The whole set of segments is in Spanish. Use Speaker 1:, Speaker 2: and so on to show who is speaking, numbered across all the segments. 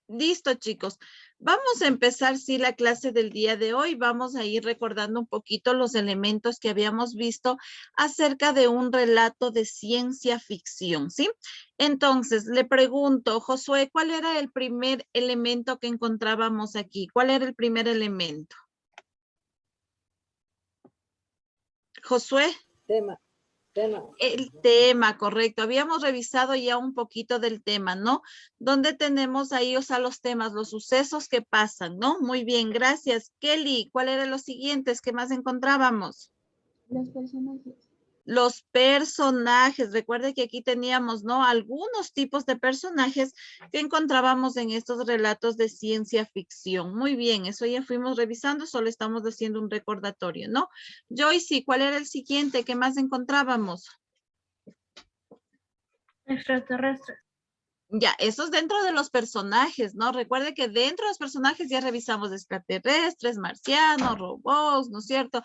Speaker 1: Listo, chicos. Vamos a empezar, sí, la clase del día de hoy. Vamos a ir recordando un poquito los elementos que habíamos visto acerca de un relato de ciencia ficción, ¿sí? Entonces, le pregunto, Josué, ¿cuál era el primer elemento que encontrábamos aquí? ¿Cuál era el primer elemento? Josué.
Speaker 2: Tema.
Speaker 1: El tema, correcto. Habíamos revisado ya un poquito del tema, ¿no? Donde tenemos ahí, o sea, los temas, los sucesos que pasan, ¿no? Muy bien, gracias. Kelly, ¿cuál eran los siguientes que más encontrábamos?
Speaker 3: Los personajes.
Speaker 1: Los personajes. Recuerde que aquí teníamos, ¿no? Algunos tipos de personajes que encontrábamos en estos relatos de ciencia ficción. Muy bien, eso ya fuimos revisando, solo estamos haciendo un recordatorio, ¿no? Joyce, ¿cuál era el siguiente que más encontrábamos?
Speaker 3: Extraterrestres.
Speaker 1: Ya, eso es dentro de los personajes, ¿no? Recuerde que dentro de los personajes ya revisamos extraterrestres, marcianos, robots, ¿no es cierto?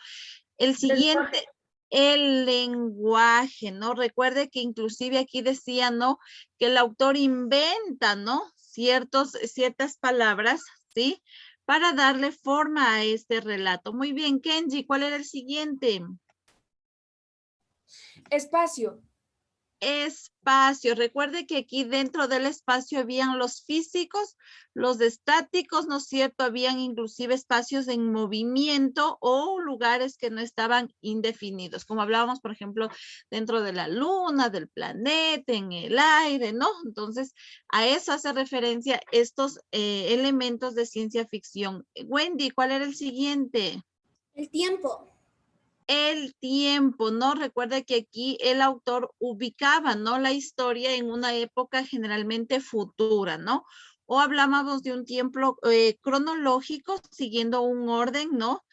Speaker 1: El siguiente, el lenguaje, ¿no? Recuerde que inclusive aquí decía, ¿no? Que el autor inventa, ¿no? Ciertas palabras, ¿sí? Para darle forma a este relato. Muy bien, Kenji, ¿cuál era el siguiente?
Speaker 4: Espacio.
Speaker 1: Espacio. Recuerde que aquí dentro del espacio habían los físicos, los estáticos, ¿no es cierto? Habían inclusive espacios en movimiento o lugares que no estaban indefinidos, como hablábamos, por ejemplo, dentro de la luna, del planeta, en el aire, ¿no? Entonces, a eso hace referencia estos elementos de ciencia ficción. Wendy, ¿cuál era el siguiente?
Speaker 4: El tiempo.
Speaker 1: El tiempo, ¿no? Recuerda que aquí el autor ubicaba, ¿no? La historia en una época generalmente futura, ¿no? O hablábamos de un tiempo cronológico siguiendo un orden, ¿no?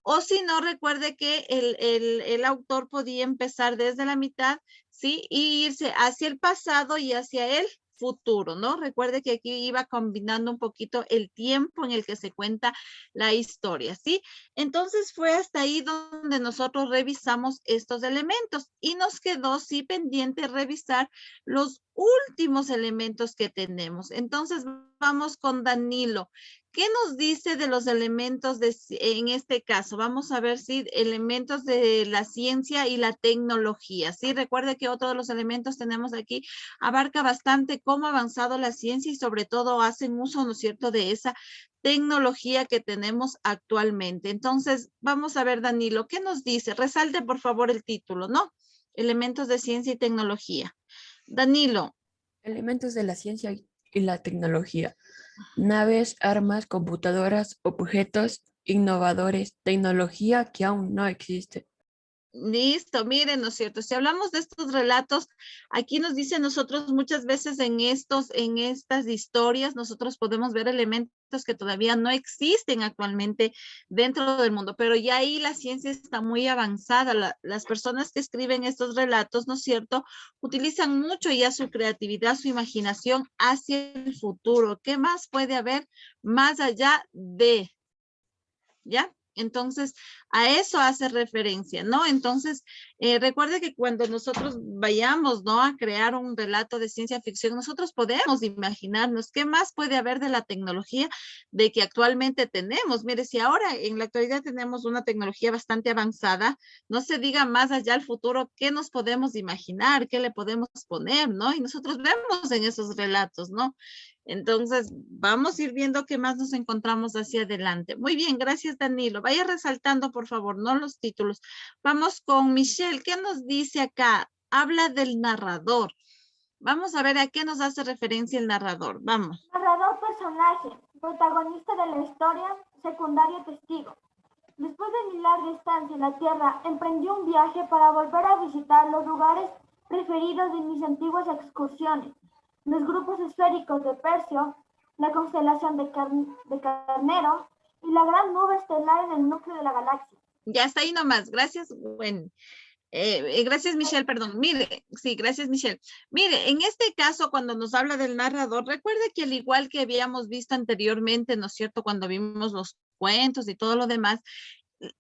Speaker 1: O si no, recuerde que el autor podía empezar desde la mitad, ¿sí? Y irse hacia el pasado y hacia el futuro, ¿no? Recuerde que aquí iba combinando un poquito el tiempo en el que se cuenta la historia, ¿sí? Entonces fue hasta ahí donde nosotros revisamos estos elementos y nos quedó, sí, pendiente revisar los últimos elementos que tenemos. Entonces vamos con Danilo. ¿Qué nos dice de los elementos en este caso? Vamos a ver si elementos de la ciencia y la tecnología. Sí, recuerde que otro de los elementos tenemos aquí abarca bastante cómo ha avanzado la ciencia y sobre todo hacen uso, ¿no es cierto?, de esa tecnología que tenemos actualmente. Entonces, vamos a ver, Danilo, ¿qué nos dice? Resalte, por favor, el título, ¿no? Elementos de ciencia y tecnología. Danilo.
Speaker 5: Elementos de la ciencia y la tecnología. Naves, armas, computadoras, objetos innovadores, tecnología que aún no existe.
Speaker 1: Listo, miren, ¿no es cierto? Si hablamos de estos relatos, aquí nos dice nosotros muchas veces en estas historias, nosotros podemos ver elementos que todavía no existen actualmente dentro del mundo, pero ya ahí la ciencia está muy avanzada. Las personas que escriben estos relatos, ¿no es cierto? Utilizan mucho ya su creatividad, su imaginación hacia el futuro. ¿Qué más puede haber más allá de? ¿Ya? Entonces, a eso hace referencia, ¿no? Entonces, recuerde que cuando nosotros vayamos, ¿no?, a crear un relato de ciencia ficción, nosotros podemos imaginarnos qué más puede haber de la tecnología de que actualmente tenemos. Mire, si ahora en la actualidad tenemos una tecnología bastante avanzada, no se diga más allá al futuro, ¿qué nos podemos imaginar? ¿Qué le podemos poner? ¿No? Y nosotros vemos en esos relatos, ¿no? Entonces, vamos a ir viendo qué más nos encontramos hacia adelante. Muy bien, gracias, Danilo. Vaya resaltando, por favor, no los títulos. Vamos con Michelle. ¿Qué nos dice acá? Habla del narrador. Vamos a ver a qué nos hace referencia el narrador. Vamos.
Speaker 6: Narrador, personaje, protagonista de la historia, secundario testigo. Después de mi larga estancia en la Tierra, emprendí un viaje para volver a visitar los lugares preferidos de mis antiguas excursiones. Los grupos esféricos de Perseo, la constelación de Carnero y la gran nube estelar en el núcleo de la galaxia.
Speaker 1: Ya está ahí nomás. Gracias, bueno. Gracias, Michelle, perdón. Mire, sí, gracias, Michelle. Mire, en este caso, cuando nos habla del narrador, recuerde que al igual que habíamos visto anteriormente, ¿no es cierto?, cuando vimos los cuentos y todo lo demás,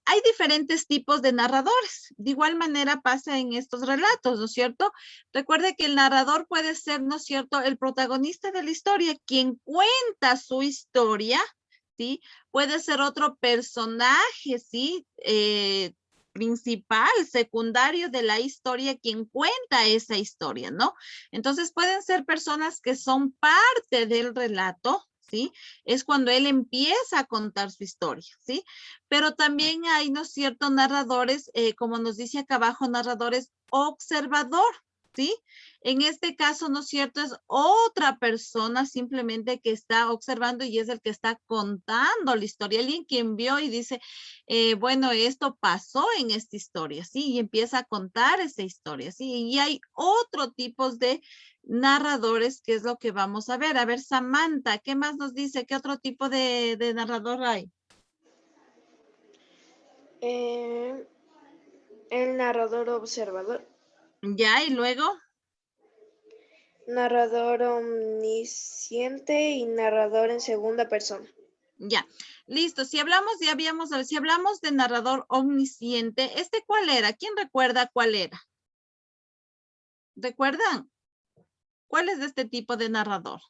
Speaker 1: hay diferentes tipos de narradores. De igual manera pasa en estos relatos, ¿no es cierto? Recuerde que el narrador puede ser, ¿no es cierto?, el protagonista de la historia, quien cuenta su historia, ¿sí? Puede ser otro personaje, ¿sí? Principal, secundario de la historia, quien cuenta esa historia, ¿no? Entonces pueden ser personas que son parte del relato, ¿sí? Es cuando él empieza a contar su historia, ¿sí? Pero también hay, ¿no es cierto?, narradores, como nos dice acá abajo, narradores observador, ¿sí? En este caso, ¿no es cierto?, es otra persona simplemente que está observando y es el que está contando la historia. Alguien quien vio y dice, bueno, esto pasó en esta historia, ¿sí? Y empieza a contar esa historia, ¿sí? Y hay otro tipo de narradores, que es lo que vamos a ver. A ver, Samantha, ¿qué más nos dice? ¿Qué otro tipo de narrador hay?
Speaker 2: El narrador observador,
Speaker 1: Ya, y luego,
Speaker 2: narrador omnisciente y narrador en segunda persona.
Speaker 1: ya, listo. Si hablamos, si hablamos de narrador omnisciente, ¿este cuál era? ¿Quién recuerda cuál era? ¿Recuerdan? ¿Cuál es de este tipo de narrador?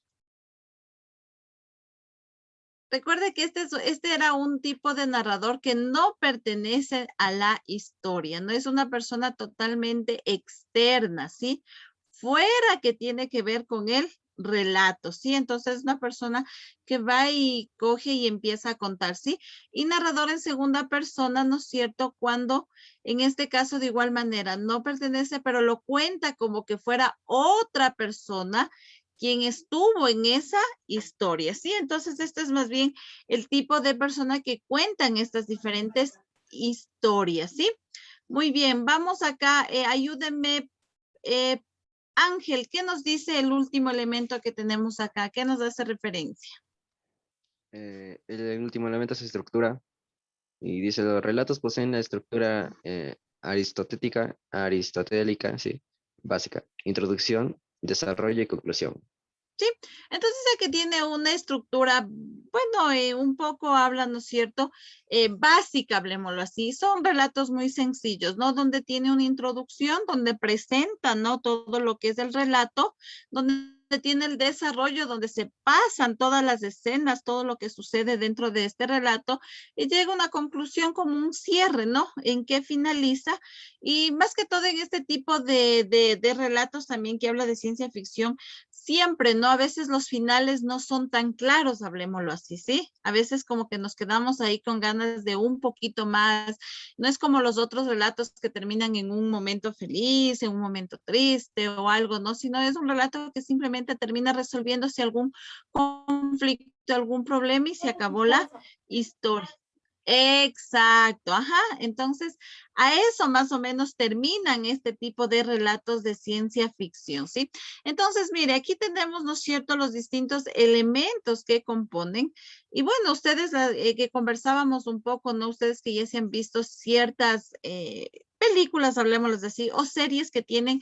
Speaker 1: Recuerde que este era un tipo de narrador que no pertenece a la historia, no es una persona totalmente externa, ¿sí? Fuera que tiene que ver con el relato, ¿sí? Entonces es una persona que va y coge y empieza a contar, ¿sí? Y narrador en segunda persona, ¿no es cierto? Cuando en este caso de igual manera no pertenece, pero lo cuenta como que fuera otra persona quien estuvo en esa historia, ¿sí? Entonces, este es más bien el tipo de persona que cuentan estas diferentes historias, ¿sí? Muy bien, vamos acá, ayúdenme, Ángel, ¿qué nos dice el último elemento que tenemos acá? ¿Qué nos hace referencia?
Speaker 7: El último elemento es estructura y dice, los relatos poseen la estructura aristotélica, sí, básica, introducción, desarrollo y conclusión.
Speaker 1: ¿Sí? Entonces, que tiene una estructura, bueno, un poco habla, ¿no es cierto? Básica, hablemoslo así. Son relatos muy sencillos, ¿no? Donde tiene una introducción, donde presenta, ¿no? Todo lo que es el relato, donde tiene el desarrollo, donde se pasan todas las escenas, todo lo que sucede dentro de este relato, y llega a una conclusión como un cierre, ¿no? En que finaliza. Y más que todo en este tipo de relatos también que habla de ciencia ficción, siempre, ¿no? A veces los finales no son tan claros, hablemoslo así, ¿sí? A veces como que nos quedamos ahí con ganas de un poquito más. No es como los otros relatos que terminan en un momento feliz, en un momento triste o algo, ¿no? Sino es un relato que simplemente termina resolviéndose algún conflicto, algún problema y se acabó la historia. Exacto, ajá. Entonces, a eso más o menos terminan este tipo de relatos de ciencia ficción, ¿sí? Entonces, mire, aquí tenemos, ¿no es cierto?, los distintos elementos que componen. Y bueno, ustedes que conversábamos un poco, ¿no? Ustedes que ya se han visto ciertas películas, hablemosles así, o series que tienen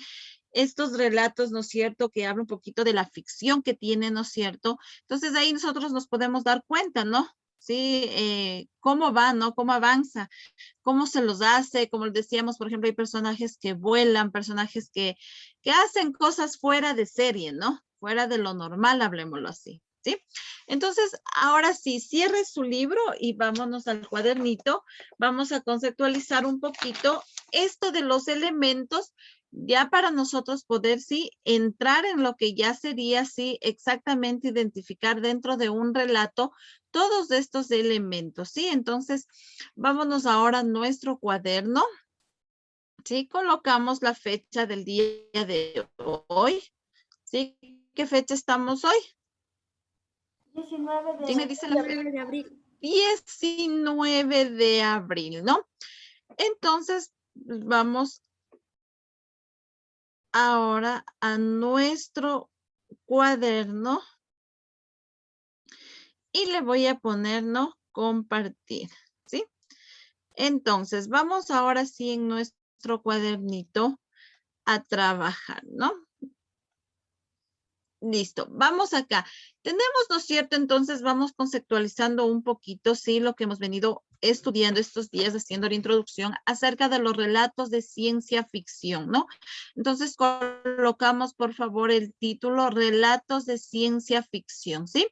Speaker 1: estos relatos, ¿no es cierto?, que hablan un poquito de la ficción que tienen, ¿no es cierto? Entonces, ahí nosotros nos podemos dar cuenta, ¿no? Sí, cómo va, ¿no? Cómo avanza, cómo se los hace, como decíamos, por ejemplo, hay personajes que vuelan, personajes que hacen cosas fuera de serie, ¿no? Fuera de lo normal, hablemoslo así, ¿sí? Entonces, ahora sí, cierre su libro y vámonos al cuadernito. Vamos a conceptualizar un poquito esto de los elementos ya para nosotros poder, sí, entrar en lo que ya sería, sí, exactamente identificar dentro de un relato todos estos elementos, ¿sí? Entonces, vámonos ahora a nuestro cuaderno, ¿sí? Colocamos la fecha del día de hoy, ¿sí? ¿Qué fecha estamos hoy?
Speaker 6: 19
Speaker 1: ¿Quién me
Speaker 6: de
Speaker 1: dice la fecha?
Speaker 4: 19 de abril.
Speaker 1: 19 de abril, ¿no? Entonces, vamos ahora a nuestro cuaderno y le voy a poner, ¿no? Compartir, ¿sí? Entonces, vamos ahora sí en nuestro cuadernito a trabajar, ¿no? Listo, vamos acá. Tenemos, ¿no es cierto? Entonces vamos conceptualizando un poquito, sí, lo que hemos venido estudiando estos días, haciendo la introducción acerca de los relatos de ciencia ficción, ¿no? Entonces colocamos, por favor, el título Relatos de ciencia ficción, ¿sí?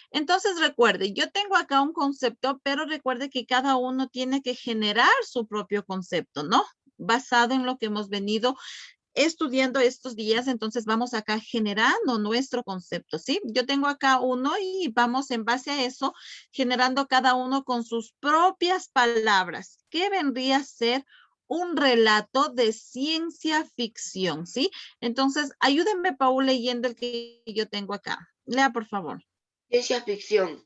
Speaker 1: Entonces recuerde, yo tengo acá un concepto, pero recuerde que cada uno tiene que generar su propio concepto, ¿no? Basado en lo que hemos venido estudiando estos días, entonces vamos acá generando nuestro concepto, ¿sí? Yo tengo acá uno y vamos en base a eso generando cada uno con sus propias palabras. ¿Qué vendría a ser un relato de ciencia ficción, sí? Entonces, ayúdenme, Paul, leyendo el que yo tengo acá. Lea, por favor.
Speaker 8: Ciencia ficción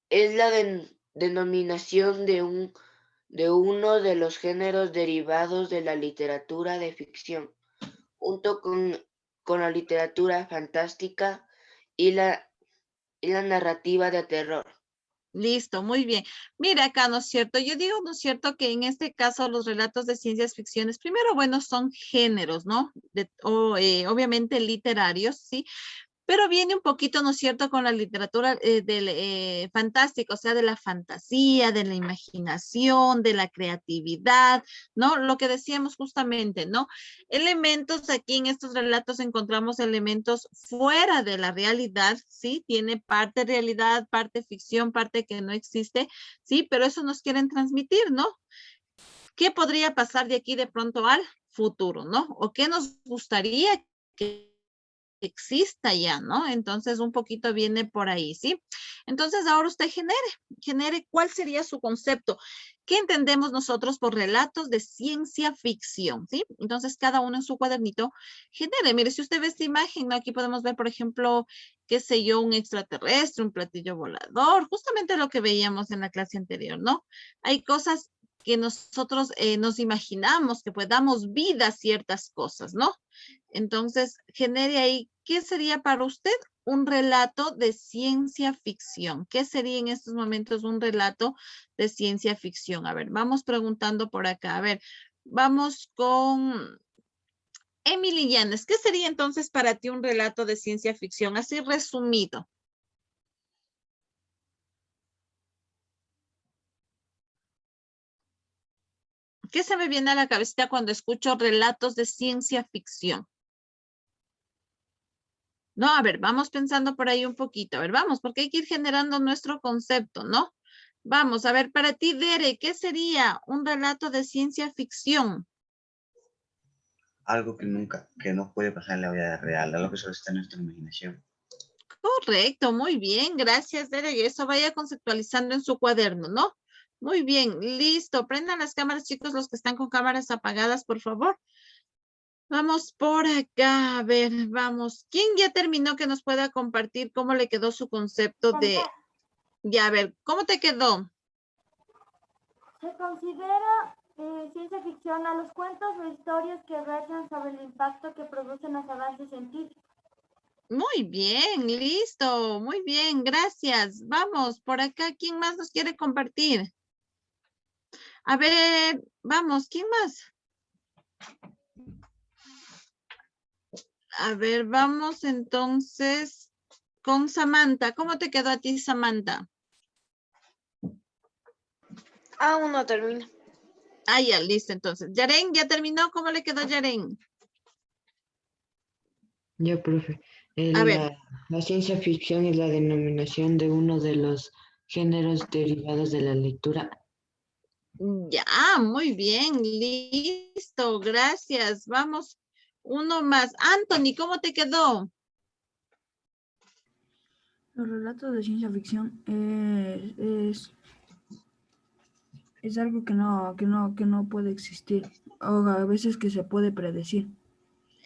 Speaker 8: es la denominación de uno de los géneros derivados de la literatura de ficción, junto con la literatura fantástica y la narrativa de terror.
Speaker 1: Listo, muy bien. Mira acá, ¿no es cierto? Yo digo, ¿no es cierto? Que en este caso los relatos de ciencias ficciones, primero, bueno, son géneros, ¿no? Obviamente literarios, ¿sí? Pero viene un poquito, ¿no es cierto?, con la literatura del fantástico, o sea, de la fantasía, de la imaginación, de la creatividad, ¿no? Lo que decíamos justamente, ¿no? Elementos aquí en estos relatos encontramos elementos fuera de la realidad, ¿sí? Tiene parte realidad, parte ficción, parte que no existe, ¿sí? Pero eso nos quieren transmitir, ¿no? ¿Qué podría pasar de aquí de pronto al futuro, ¿no? ¿O qué nos gustaría que exista ya, ¿no? Entonces un poquito viene por ahí, ¿sí? Entonces ahora usted genere cuál sería su concepto. ¿Qué entendemos nosotros por relatos de ciencia ficción, ¿sí? Entonces cada uno en su cuadernito genere. Mire, si usted ve esta imagen, ¿no? Aquí podemos ver, por ejemplo, qué sé yo, un extraterrestre, un platillo volador, justamente lo que veíamos en la clase anterior, ¿no? Hay cosas que nosotros nos imaginamos que pues damos vida a ciertas cosas, ¿no? Entonces, genere ahí, ¿qué sería para usted un relato de ciencia ficción? ¿Qué sería en estos momentos un relato de ciencia ficción? A ver, vamos preguntando por acá. A ver, vamos con Emily Llanes. ¿Qué sería entonces para ti un relato de ciencia ficción? Así resumido. ¿Qué se me viene a la cabeza cuando escucho relatos de ciencia ficción? No, a ver, vamos pensando por ahí un poquito. A ver, vamos, porque hay que ir generando nuestro concepto, ¿no? Vamos, a ver, para ti, Dere, ¿qué sería un relato de ciencia ficción?
Speaker 9: Algo que no puede pasar en la vida real, algo que solo está en nuestra imaginación.
Speaker 1: Correcto, muy bien, gracias, Dere. Y eso vaya conceptualizando en su cuaderno, ¿no? Muy bien, listo. Prendan las cámaras, chicos, los que están con cámaras apagadas, por favor. Vamos por acá, a ver, vamos. ¿Quién ya terminó que nos pueda compartir cómo le quedó su concepto de... Ya, a ver, ¿cómo te quedó?
Speaker 6: Se considera ciencia ficción a los cuentos o historias que versan sobre el impacto que producen los avances científicos.
Speaker 1: Muy bien, listo, muy bien, gracias. Vamos, por acá, ¿quién más nos quiere compartir? A ver, vamos, ¿quién más? A ver, vamos entonces con Samantha. ¿Cómo te quedó a ti, Samantha?
Speaker 2: Aún no termina.
Speaker 1: Ah, ya, listo, entonces. Yaren, ¿ya terminó? ¿Cómo le quedó Yaren?
Speaker 10: Ya, profe.
Speaker 1: A ver.
Speaker 10: La ciencia ficción es la denominación de uno de los géneros derivados de la lectura.
Speaker 1: Ya, muy bien, listo, gracias. Vamos, uno más. Anthony, ¿cómo te quedó?
Speaker 3: Los relatos de ciencia ficción es algo que no puede existir, o a veces que se puede predecir.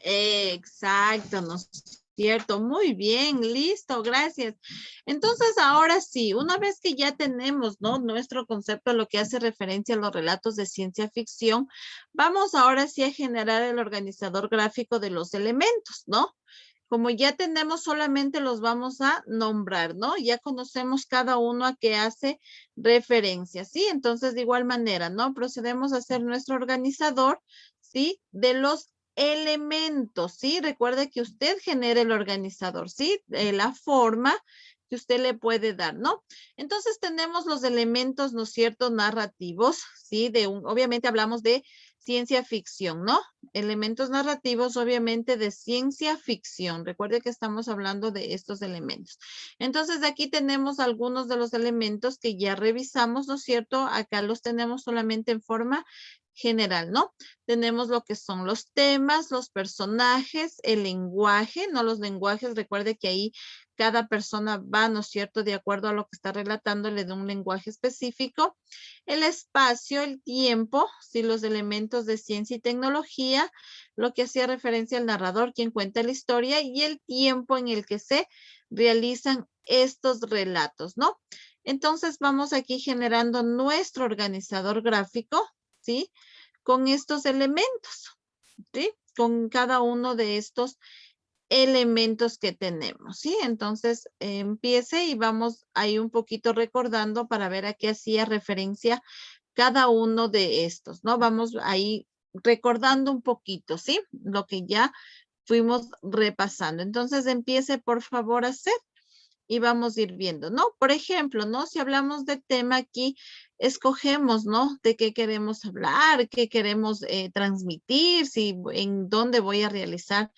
Speaker 1: Exacto, ¿no es cierto? Muy bien, listo, gracias. Entonces, ahora sí, una vez que ya tenemos, ¿no?, nuestro concepto, lo que hace referencia a los relatos de ciencia ficción, vamos ahora sí a generar el organizador gráfico de los elementos, ¿no? Como ya tenemos, solamente los vamos a nombrar, ¿no? Ya conocemos cada uno a qué hace referencia, ¿sí? Entonces, de igual manera, ¿no? Procedemos a hacer nuestro organizador, ¿sí? De los elementos, ¿sí? Recuerde que usted genera el organizador, ¿sí? La forma que usted le puede dar, ¿no? Entonces tenemos los elementos, ¿no es cierto?, narrativos, ¿sí? Obviamente hablamos de ciencia ficción, ¿no? Elementos narrativos, obviamente, de ciencia ficción. Recuerde que estamos hablando de estos elementos. Entonces, aquí tenemos algunos de los elementos que ya revisamos, ¿no es cierto? Acá los tenemos solamente en forma general, ¿no? Tenemos lo que son los temas, los personajes, el lenguaje, ¿no? Los lenguajes, recuerde que ahí cada persona va, ¿no es cierto?, de acuerdo a lo que está relatando, le da un lenguaje específico. El espacio, el tiempo, sí, los elementos de ciencia y tecnología, lo que hacía referencia al narrador, quien cuenta la historia, y el tiempo en el que se realizan estos relatos, ¿no? Entonces vamos aquí generando nuestro organizador gráfico, ¿sí? Con estos elementos, ¿sí? Con cada uno de estos elementos que tenemos, ¿sí? Entonces, empiece y vamos ahí un poquito recordando para ver a qué hacía referencia cada uno de estos, ¿no? Vamos ahí recordando un poquito, ¿sí? Lo que ya fuimos repasando. Entonces, empiece por favor a hacer y vamos a ir viendo, ¿no? Por ejemplo, ¿no? Si hablamos de tema aquí, escogemos, ¿no? De qué queremos hablar, qué queremos transmitir, si en dónde voy a realizar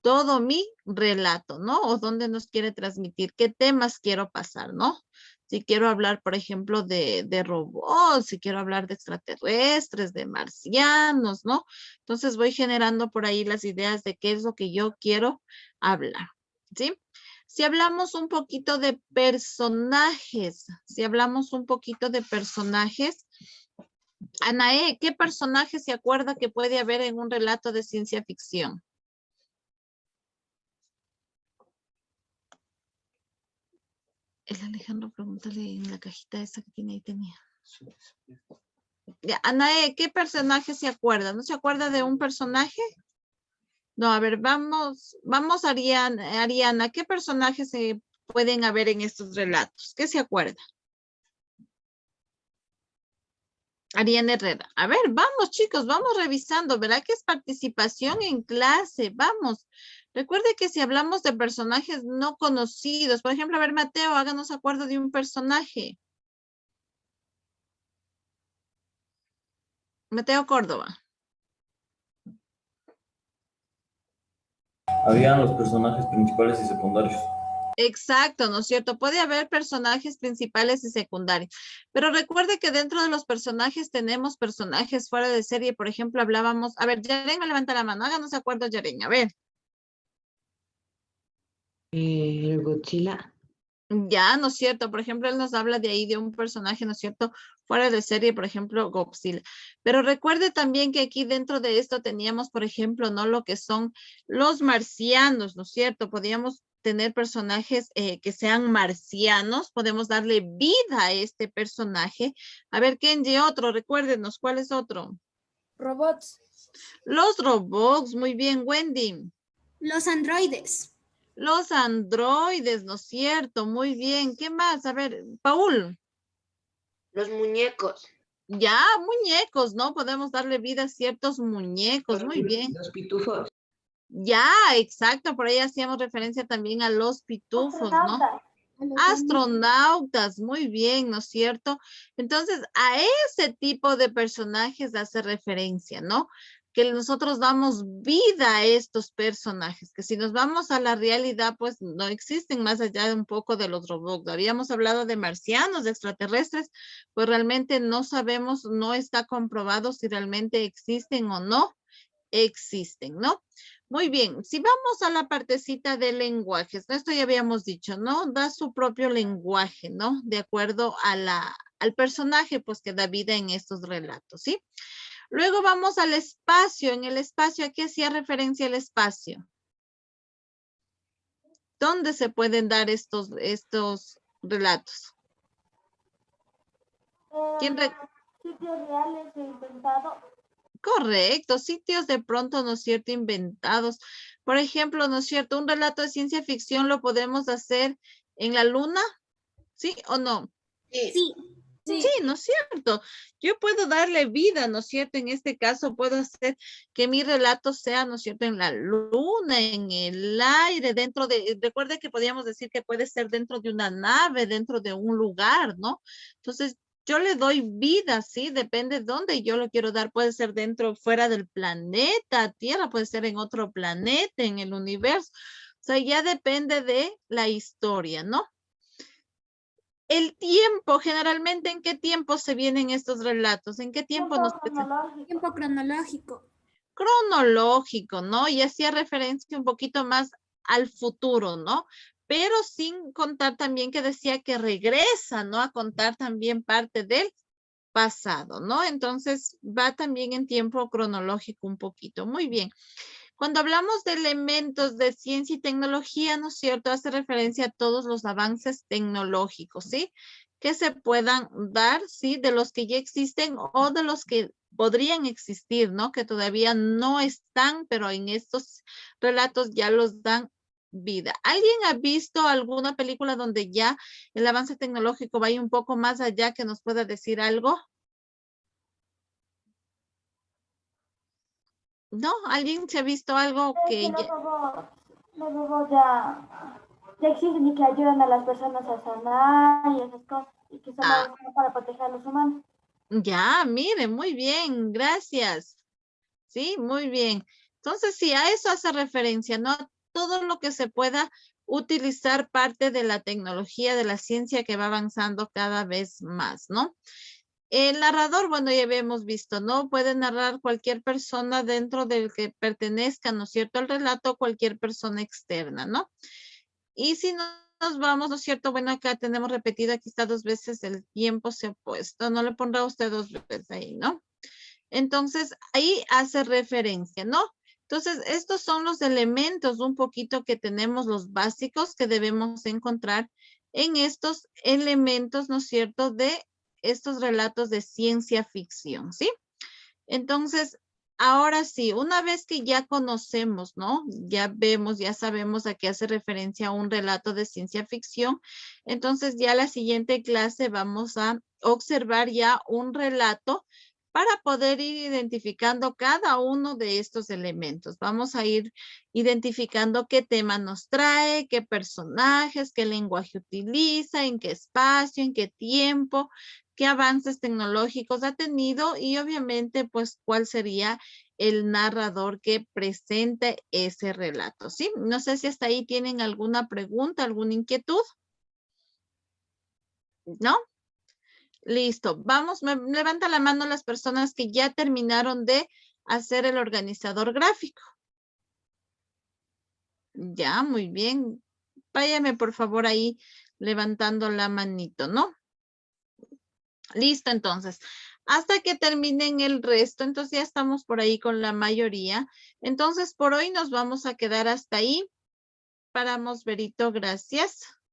Speaker 1: todo mi relato, ¿no? O dónde nos quiere transmitir, qué temas quiero pasar, ¿no? Si quiero hablar, por ejemplo, de robots, si quiero hablar de extraterrestres, de marcianos, ¿no? Entonces voy generando por ahí las ideas de qué es lo que yo quiero hablar, ¿sí? Si hablamos un poquito de personajes, Anaé, ¿qué personaje se acuerda que puede haber en un relato de ciencia ficción? El Alejandro, pregúntale en la cajita esa que tiene ahí, tenía. Ya, Anaé, ¿qué personaje se acuerda? ¿No se acuerda de un personaje? No, a ver, vamos, Ariana, ¿qué personajes se pueden haber en estos relatos? ¿Qué se acuerda? Ariana Herrera. A ver, vamos chicos, vamos revisando. ¿Verdad que es participación en clase? Vamos. Recuerde que si hablamos de personajes no conocidos, por ejemplo, a ver, Mateo, háganos acuerdo de un personaje. Mateo Córdoba.
Speaker 11: Habían los personajes principales y secundarios.
Speaker 1: Exacto, ¿no es cierto? Puede haber personajes principales y secundarios, pero recuerde que dentro de los personajes tenemos personajes fuera de serie. Por ejemplo, hablábamos, a ver, Yaren me levanta la mano, háganos acuerdo, Yaren, a ver.
Speaker 10: El Godzilla.
Speaker 1: Ya, ¿no es cierto? Por ejemplo, él nos habla de ahí de un personaje, ¿no es cierto? Fuera de serie, por ejemplo, Godzilla. Pero recuerde también que aquí dentro de esto teníamos, por ejemplo, ¿no? Lo que son los marcianos, ¿no es cierto? Podíamos tener personajes que sean marcianos, podemos darle vida a este personaje. A ver, Kenji, otro, recuérdenos, ¿cuál es otro?
Speaker 4: Robots.
Speaker 1: Los robots, muy bien, Wendy.
Speaker 4: Los androides.
Speaker 1: Los androides, ¿no es cierto? Muy bien. ¿Qué más? A ver, Paul.
Speaker 8: Los muñecos.
Speaker 1: Ya, muñecos, ¿no? Podemos darle vida a ciertos muñecos. Muy bien.
Speaker 10: Los pitufos.
Speaker 1: Ya, exacto. Por ahí hacíamos referencia también a los pitufos, ¿no? Astronautas, muy bien, ¿no es cierto? Entonces, a ese tipo de personajes hace referencia, ¿no? Que nosotros damos vida a estos personajes, que si nos vamos a la realidad, pues no existen más allá de un poco de los robots. Habíamos hablado de marcianos, de extraterrestres, pues realmente no sabemos, no está comprobado si realmente existen o no existen, ¿no? Muy bien, si vamos a la partecita de lenguajes, esto ya habíamos dicho, ¿no? Da su propio lenguaje, ¿no? De acuerdo a al personaje, pues que da vida en estos relatos, ¿sí? Luego vamos al espacio. En el espacio, ¿a qué hacía referencia el espacio? ¿Dónde se pueden dar estos relatos?
Speaker 6: Sitios reales e inventados.
Speaker 1: Correcto, sitios de pronto, ¿no es cierto?, inventados. Por ejemplo, ¿no es cierto?, un relato de ciencia ficción lo podemos hacer en la luna, ¿sí o no?
Speaker 8: Sí.
Speaker 1: Sí, ¿no es cierto? Yo puedo darle vida, ¿no es cierto? En este caso puedo hacer que mi relato sea, ¿no es cierto? En la luna, en el aire, dentro de, recuerde que podíamos decir que puede ser dentro de una nave, dentro de un lugar, ¿no? Entonces, yo le doy vida, ¿sí? Depende de dónde yo lo quiero dar. Puede ser dentro, fuera del planeta Tierra, puede ser en otro planeta, en el universo. O sea, ya depende de la historia, ¿no? El tiempo, generalmente, ¿en qué tiempo se vienen estos relatos? ¿En qué tiempo nos presentan?
Speaker 4: Tiempo cronológico.
Speaker 1: Cronológico, ¿no? Y hacía referencia un poquito más al futuro, ¿no? Pero sin contar también que decía que regresa, ¿no? A contar también parte del pasado, ¿no? Entonces va también en tiempo cronológico un poquito. Muy bien. Cuando hablamos de elementos de ciencia y tecnología, ¿no es cierto? Hace referencia a todos los avances tecnológicos, ¿sí? Que se puedan dar, ¿sí? De los que ya existen o de los que podrían existir, ¿no? Que todavía no están, pero en estos relatos ya los dan vida. ¿Alguien ha visto alguna película donde ya el avance tecnológico vaya un poco más allá que nos pueda decir algo? ¿No? ¿Alguien se ha visto algo que
Speaker 6: Los robots ya existen y que ayudan a las personas a sanar y esas cosas, y que son
Speaker 1: Ah,
Speaker 6: para proteger a los humanos.
Speaker 1: ya, mire, muy bien, gracias. Sí, muy bien. Entonces, sí, a eso hace referencia, ¿no? Todo lo que se pueda utilizar parte de la tecnología, de la ciencia que va avanzando cada vez más, ¿no? El narrador, bueno, ya habíamos visto, ¿no? Puede narrar cualquier persona dentro del que pertenezca, ¿no es cierto?, al relato, cualquier persona externa, ¿no? Y si no nos vamos, ¿no es cierto? Bueno, acá tenemos repetido, aquí está 2 veces el tiempo se ha puesto, no le pondrá usted 2 veces ahí, ¿no? Entonces, ahí hace referencia, ¿no? Entonces, estos son los elementos un poquito que tenemos, los básicos que debemos encontrar en estos elementos, ¿no es cierto?, de estos relatos de ciencia ficción, ¿sí? Entonces, ahora sí, una vez que ya conocemos, ¿no? Ya vemos, ya sabemos a qué hace referencia a un relato de ciencia ficción, entonces ya la siguiente clase vamos a observar ya un relato para poder ir identificando cada uno de estos elementos. Vamos a ir identificando qué tema nos trae, qué personajes, qué lenguaje utiliza, en qué espacio, en qué tiempo, qué avances tecnológicos ha tenido y obviamente pues cuál sería el narrador que presente ese relato, ¿sí? No sé si hasta ahí tienen alguna pregunta, alguna inquietud. ¿No? Listo. Vamos, levanta la mano las personas que ya terminaron de hacer el organizador gráfico. Ya, muy bien. Váyame por favor ahí levantando la manito, ¿no? Listo, entonces. Hasta que terminen el resto, entonces ya estamos por ahí con la mayoría. Entonces, por hoy nos vamos a quedar hasta ahí. Paramos, Berito, gracias.